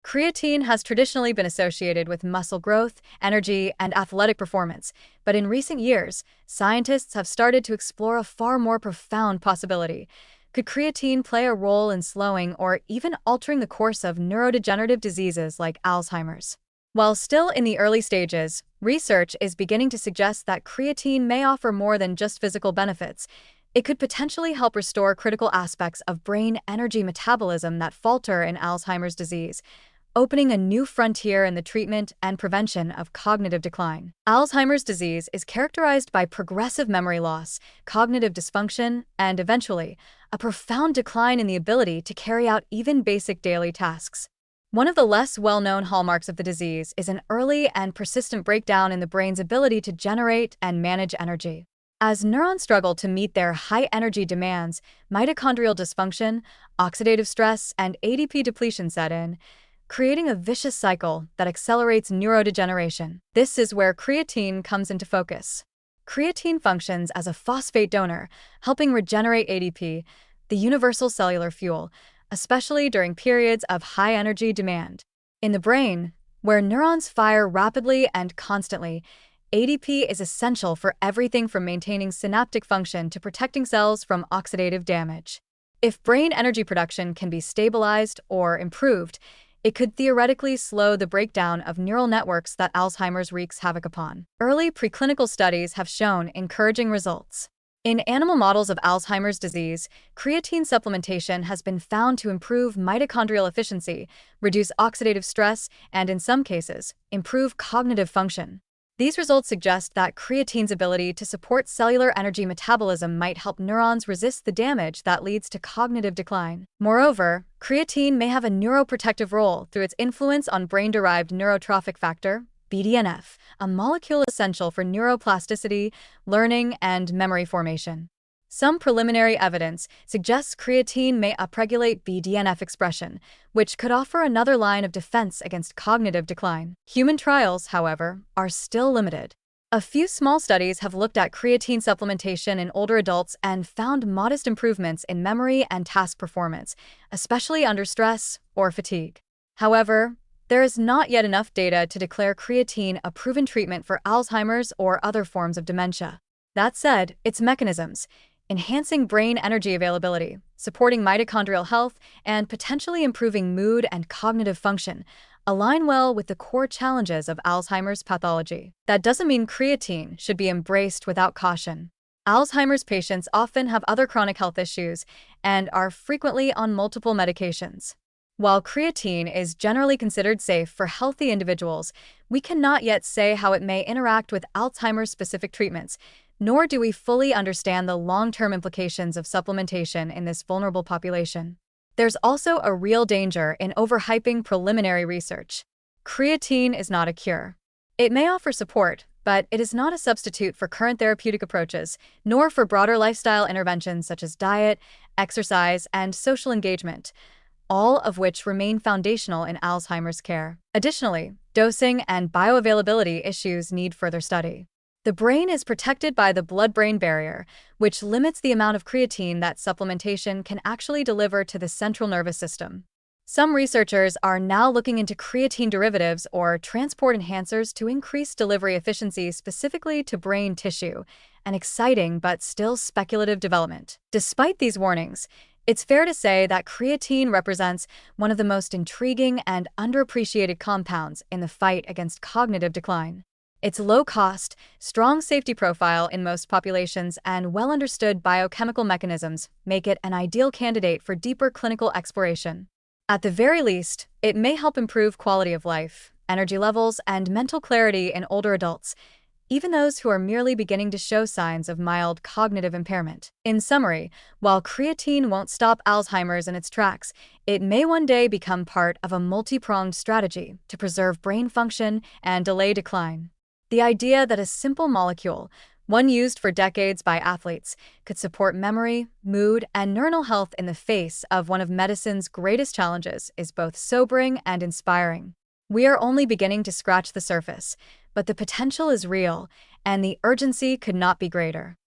Creatine has traditionally been associated with muscle growth, energy, and athletic performance, but in recent years, scientists have started to explore a far more profound possibility. Could creatine play a role in slowing or even altering the course of neurodegenerative diseases like Alzheimer's? While still in the early stages, research is beginning to suggest that creatine may offer more than just physical benefits. It could potentially help restore critical aspects of brain energy metabolism that falter in Alzheimer's disease, opening a new frontier in the treatment and prevention of cognitive decline. Alzheimer's disease is characterized by progressive memory loss, cognitive dysfunction, and eventually, a profound decline in the ability to carry out even basic daily tasks. One of the less well-known hallmarks of the disease is an early and persistent breakdown in the brain's ability to generate and manage energy. As neurons struggle to meet their high-energy demands, mitochondrial dysfunction, oxidative stress, and ADP depletion set in, creating a vicious cycle that accelerates neurodegeneration. This is where creatine comes into focus. Creatine functions as a phosphate donor, helping regenerate ADP, the universal cellular fuel, especially during periods of high energy demand. In the brain, where neurons fire rapidly and constantly, ADP is essential for everything from maintaining synaptic function to protecting cells from oxidative damage. If brain energy production can be stabilized or improved, it could theoretically slow the breakdown of neural networks that Alzheimer's wreaks havoc upon. Early preclinical studies have shown encouraging results. In animal models of Alzheimer's disease, creatine supplementation has been found to improve mitochondrial efficiency, reduce oxidative stress, and in some cases, improve cognitive function. These results suggest that creatine's ability to support cellular energy metabolism might help neurons resist the damage that leads to cognitive decline. Moreover, creatine may have a neuroprotective role through its influence on brain-derived neurotrophic factor, BDNF, a molecule essential for neuroplasticity, learning, and memory formation. Some preliminary evidence suggests creatine may upregulate BDNF expression, which could offer another line of defense against cognitive decline. Human trials, however, are still limited. A few small studies have looked at creatine supplementation in older adults and found modest improvements in memory and task performance, especially under stress or fatigue. However, there is not yet enough data to declare creatine a proven treatment for Alzheimer's or other forms of dementia. That said, its mechanisms, enhancing brain energy availability, supporting mitochondrial health, and potentially improving mood and cognitive function, align well with the core challenges of Alzheimer's pathology. That doesn't mean creatine should be embraced without caution. Alzheimer's patients often have other chronic health issues and are frequently on multiple medications. While creatine is generally considered safe for healthy individuals, we cannot yet say how it may interact with Alzheimer's-specific treatments, nor do we fully understand the long-term implications of supplementation in this vulnerable population. There's also a real danger in overhyping preliminary research. Creatine is not a cure. It may offer support, but it is not a substitute for current therapeutic approaches, nor for broader lifestyle interventions such as diet, exercise, and social engagement, all of which remain foundational in Alzheimer's care. Additionally, dosing and bioavailability issues need further study. The brain is protected by the blood-brain barrier, which limits the amount of creatine that supplementation can actually deliver to the central nervous system. Some researchers are now looking into creatine derivatives or transport enhancers to increase delivery efficiency specifically to brain tissue, an exciting but still speculative development. Despite these warnings, it's fair to say that creatine represents one of the most intriguing and underappreciated compounds in the fight against cognitive decline. Its low-cost, strong safety profile in most populations and well-understood biochemical mechanisms make it an ideal candidate for deeper clinical exploration. At the very least, it may help improve quality of life, energy levels, and mental clarity in older adults, even those who are merely beginning to show signs of mild cognitive impairment. In summary, while creatine won't stop Alzheimer's in its tracks, it may one day become part of a multi-pronged strategy to preserve brain function and delay decline. The idea that a simple molecule, one used for decades by athletes, could support memory, mood, and neuronal health in the face of one of medicine's greatest challenges is both sobering and inspiring. We are only beginning to scratch the surface, but the potential is real, and the urgency could not be greater.